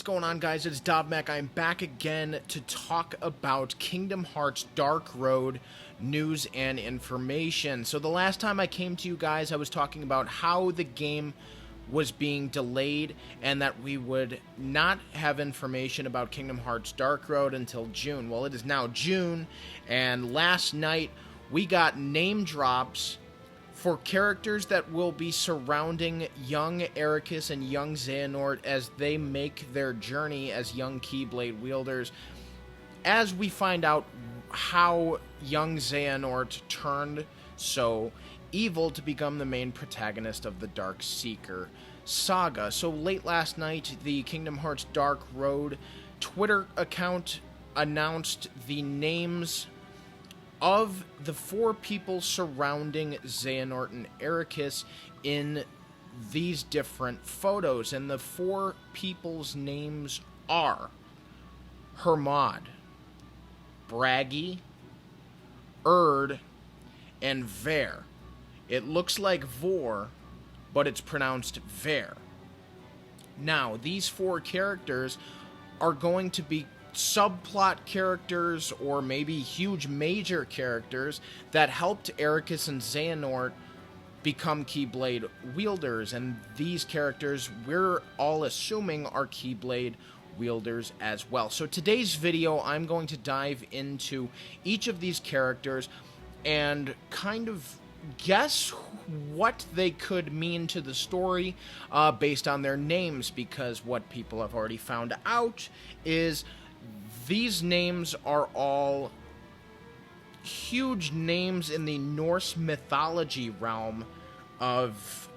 going on, guys? It's Dobmac. I'm back again to talk about Kingdom Hearts Dark Road news and information. So the last time I came to you guys, I was talking about how the game was being delayed and that we would not have information about Kingdom Hearts Dark Road until June. Well, it is now June, and last night we got name drops for characters that will be surrounding young Ericus and young Xehanort as they make their journey as young Keyblade wielders, as we find out how young Xehanort turned so evil to become the main protagonist of the Dark Seeker saga. So late last night, the Kingdom Hearts Dark Road Twitter account announced the names of the four people surrounding Xehanort and Ericus in these different photos. And the four people's names are Hermod, Braggy, and Ver. It looks like Vor, but it's pronounced Ver. Now, these four characters are going to be subplot characters or maybe huge major characters that helped Ericus and Xehanort become Keyblade wielders, and these characters we're all assuming are Keyblade wielders as well. So today's video, I'm going to dive into each of these characters and kind of guess what they could mean to the story based on their names, because what people have already found out is these names are all huge names in the Norse mythology realm of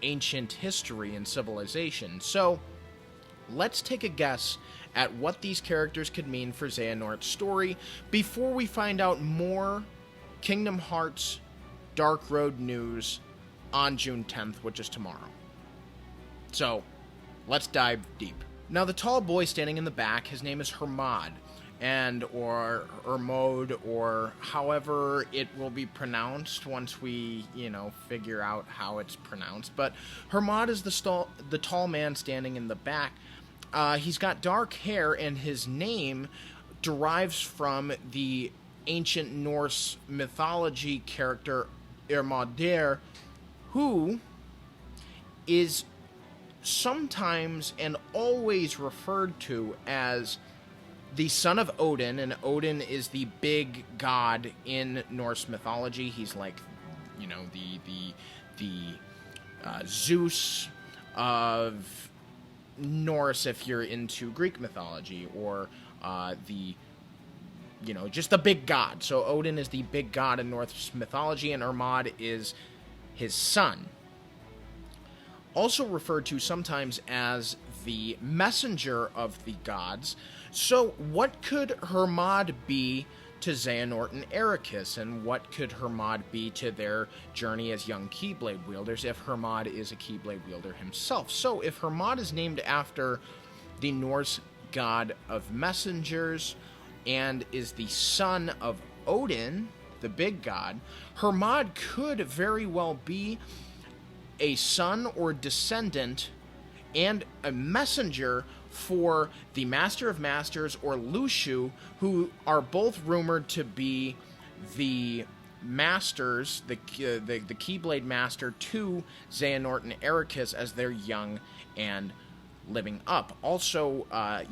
ancient history and civilization. So let's take a guess at what these characters could mean for Xehanort's story before we find out more Kingdom Hearts Dark Road news on June 10th, which is tomorrow. So let's dive deep. Now, the tall boy standing in the back, his name is Hermod, or Hermod, or however it will be pronounced once we, figure out how it's pronounced. But Hermod is the tall man standing in the back. He's got dark hair, and his name derives from the ancient Norse mythology character Hermodir, who is sometimes and always referred to as the son of Odin, and Odin is the big god in Norse mythology. He's like, the Zeus of Norse if you're into Greek mythology, or just the big god. So Odin is the big god in Norse mythology, and Hermod is his son. Also referred to sometimes as the messenger of the gods. So what could Hermod be to Xehanort and Ericus, and what could Hermod be to their journey as young Keyblade wielders if Hermod is a Keyblade wielder himself? So if Hermod is named after the Norse god of messengers and is the son of Odin, the big god, Hermod could very well be a son or descendant and a messenger for the Master of Masters, or Lu Shu, who are both rumored to be the masters, the Keyblade master to Xehanort and Ericus as they're young and living up. Also,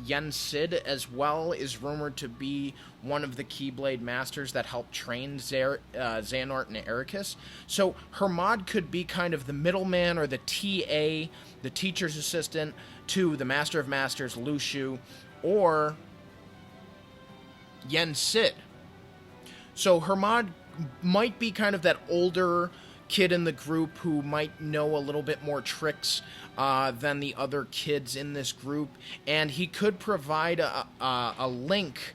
Yen Sid as well is rumored to be one of the Keyblade masters that helped train Xehanort and Ericus. So Hermod could be kind of the middleman, or the TA, the teacher's assistant, to the Master of Masters, Lu Shu, or Yen Sid. So Hermod might be kind of that older kid in the group who might know a little bit more tricks than the other kids in this group, and he could provide a link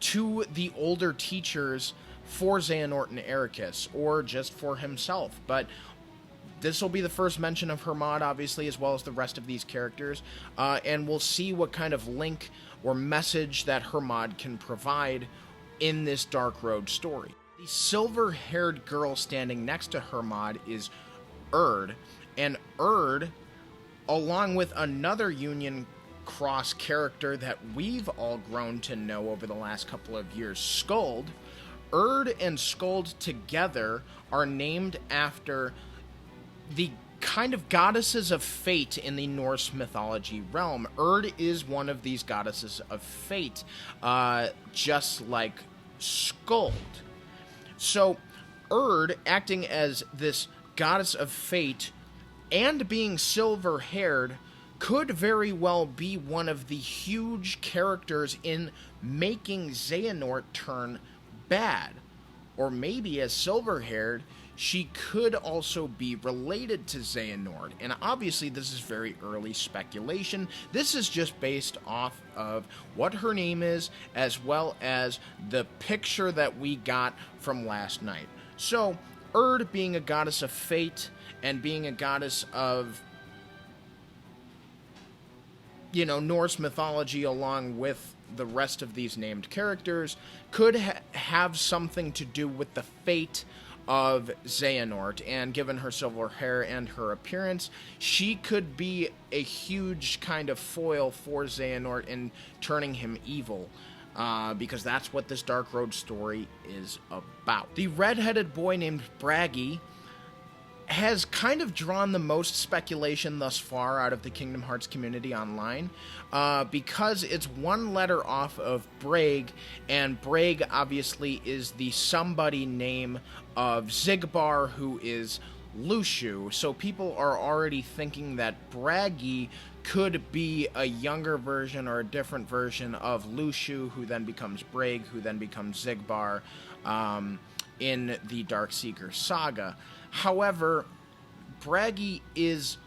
to the older teachers for Xehanort and Ericus, or just for himself. But this will be the first mention of Hermod, obviously, as well as the rest of these characters, and we'll see what kind of link or message that Hermod can provide in this Dark Road story. The silver-haired girl standing next to Hermod is Erd, and Erd, along with another Union cross character that we've all grown to know over the last couple of years, Skuld. Urd and Skuld together are named after the kind of goddesses of fate in the Norse mythology realm. Urd is one of these goddesses of fate, just like Skuld. So Urd, acting as this goddess of fate and being silver-haired, could very well be one of the huge characters in making Xehanort turn bad. Or maybe as silver-haired, she could also be related to Xehanort. And obviously this is very early speculation. This is just based off of what her name is, as well as the picture that we got from last night. So, Urd being a goddess of fate, and being a goddess of, you know, Norse mythology along with the rest of these named characters, could have something to do with the fate of Xehanort. And given her silver hair and her appearance, she could be a huge kind of foil for Xehanort in turning him evil. Because that's what this Dark Road story is about. The red-headed boy named Braggy has kind of drawn the most speculation thus far out of the Kingdom Hearts community online, because it's one letter off of Brag, and Brag obviously is the somebody name of Xigbar, who is Lu Shu. So people are already thinking that Braggy could be a younger version or a different version of Lu Shu, who then becomes Brag, who then becomes Xigbar in the Darkseeker saga. However, Braggy is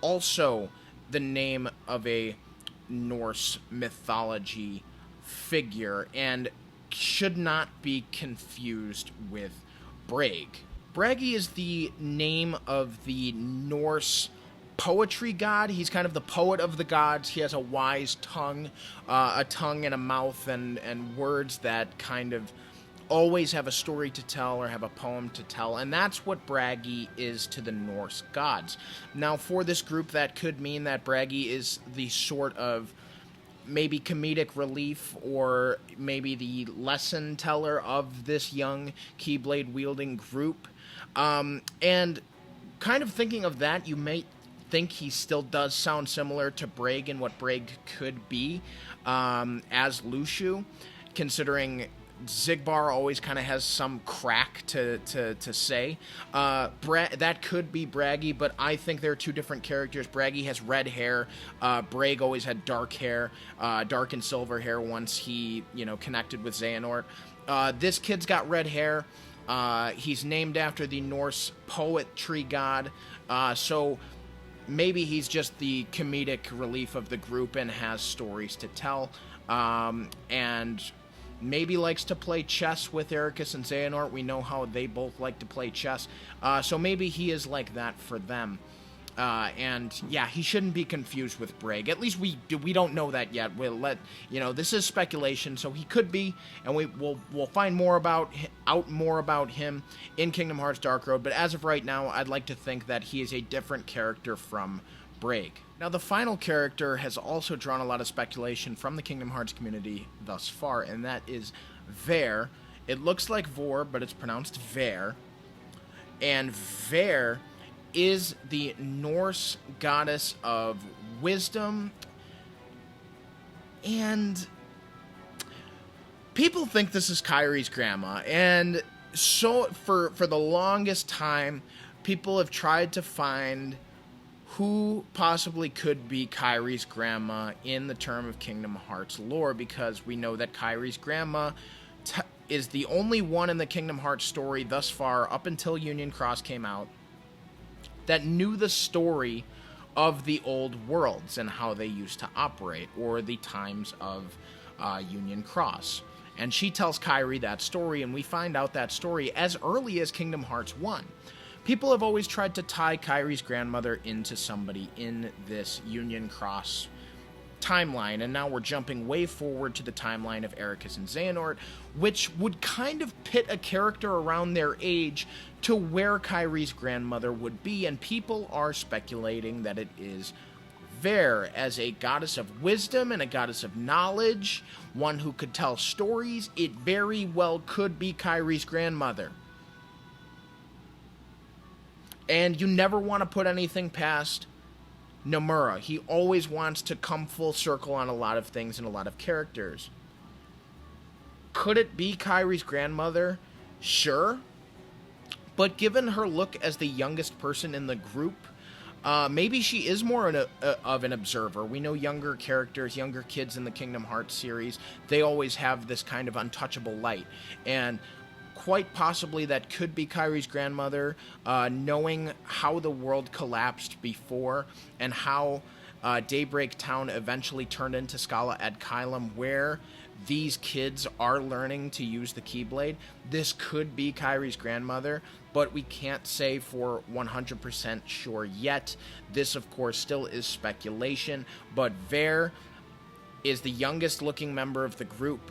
also the name of a Norse mythology figure and should not be confused with Brag. Braggy is the name of the Norse poetry god. He's kind of the poet of the gods. He has a wise tongue, and a mouth, and words that kind of always have a story to tell or have a poem to tell, and that's what Braggy is to the Norse gods. Now, for this group, that could mean that Braggy is the sort of maybe comedic relief or maybe the lesson teller of this young Keyblade-wielding group. And kind of thinking of that, you may think he still does sound similar to Brag and what Brag could be as Lu Shu, considering Xigbar always kind of has some crack to say. That could be Braggy, but I think they're two different characters. Braggy has red hair. Brag always had dark hair, dark and silver hair once he, connected with Xehanort. This kid's got red hair. He's named after the Norse poetry god, so maybe he's just the comedic relief of the group and has stories to tell, and maybe likes to play chess with Ericus and Xehanort. We know how they both like to play chess, so maybe he is like that for them. And yeah, he shouldn't be confused with Brag. At least we don't know that yet. We'll let this is speculation, so he could be, and we'll find out more about him in Kingdom Hearts Dark Road. But as of right now, I'd like to think that he is a different character from Brag. Now, the final character has also drawn a lot of speculation from the Kingdom Hearts community thus far, and that is Ver. It looks like Vor, but it's pronounced Ver. And Ver is the Norse goddess of wisdom, and people think this is Kyrie's grandma, and so for the longest time, people have tried to find who possibly could be Kyrie's grandma in the term of Kingdom Hearts lore, because we know that Kyrie's grandma is the only one in the Kingdom Hearts story thus far, up until Union Cross came out, that knew the story of the old worlds and how they used to operate, or the times of Union Cross. And she tells Kyrie that story, and we find out that story as early as Kingdom Hearts 1. People have always tried to tie Kyrie's grandmother into somebody in this Union Cross timeline, and now we're jumping way forward to the timeline of Ericus and Xehanort, which would kind of pit a character around their age to where Kyrie's grandmother would be, and people are speculating that it is Ver as a goddess of wisdom and a goddess of knowledge, one who could tell stories. It very well could be Kyrie's grandmother. And you never want to put anything past Nomura. He always wants to come full circle on a lot of things and a lot of characters. Could it be Kyrie's grandmother? Sure. But given her look as the youngest person in the group, maybe she is more of an observer. We know younger characters, younger kids in the Kingdom Hearts series, they always have this kind of untouchable light. And quite possibly that could be Kyrie's grandmother, knowing how the world collapsed before and how Daybreak Town eventually turned into Scala ad Kylum, where these kids are learning to use the Keyblade. This could be Kyrie's grandmother, but we can't say for 100% sure yet. This, of course, still is speculation, but Ver is the youngest looking member of the group,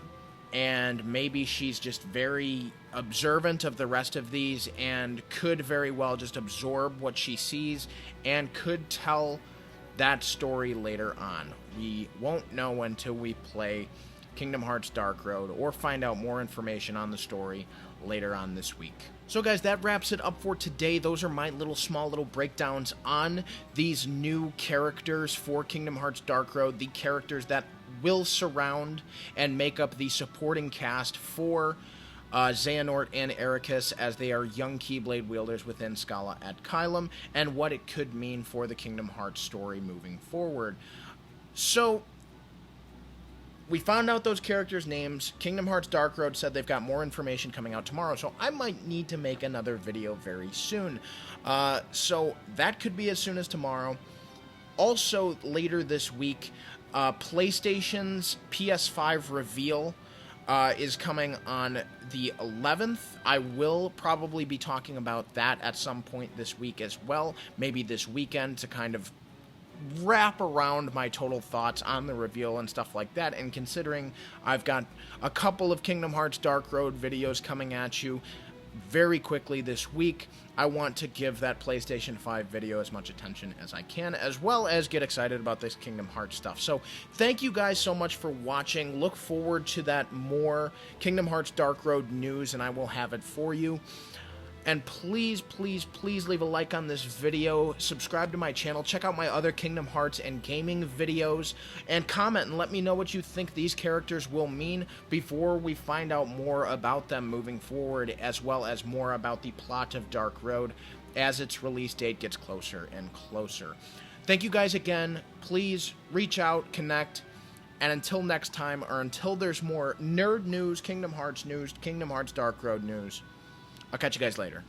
and maybe she's just very observant of the rest of these and could very well just absorb what she sees and could tell that story later on. We won't know until we play Kingdom Hearts Dark Road or find out more information on the story later on this week. So guys, that wraps it up for today. Those are my small little breakdowns on these new characters for Kingdom Hearts Dark Road, the characters that will surround and make up the supporting cast for Xehanort and Ericus as they are young Keyblade wielders within Scala ad Kylum, and what it could mean for the Kingdom Hearts story moving forward. So we found out those characters' names. Kingdom Hearts Dark Road said they've got more information coming out tomorrow, so I might need to make another video very soon. So that could be as soon as tomorrow. Also, later this week, PlayStation's PS5 reveal is coming on the 11th. I will probably be talking about that at some point this week as well, maybe this weekend, to kind of wrap around my total thoughts on the reveal and stuff like that. And considering I've got a couple of Kingdom Hearts Dark Road videos coming at you very quickly this week, I want to give that PlayStation 5 video as much attention as I can, as well as get excited about this Kingdom Hearts stuff. So thank you guys so much for watching. Look forward to that more Kingdom Hearts Dark Road news, and I will have it for you. And please, please, please leave a like on this video, subscribe to my channel, check out my other Kingdom Hearts and gaming videos, and comment and let me know what you think these characters will mean before we find out more about them moving forward, as well as more about the plot of Dark Road as its release date gets closer and closer. Thank you guys again. Please reach out, connect, and until next time, or until there's more nerd news, Kingdom Hearts Dark Road news, I'll catch you guys later.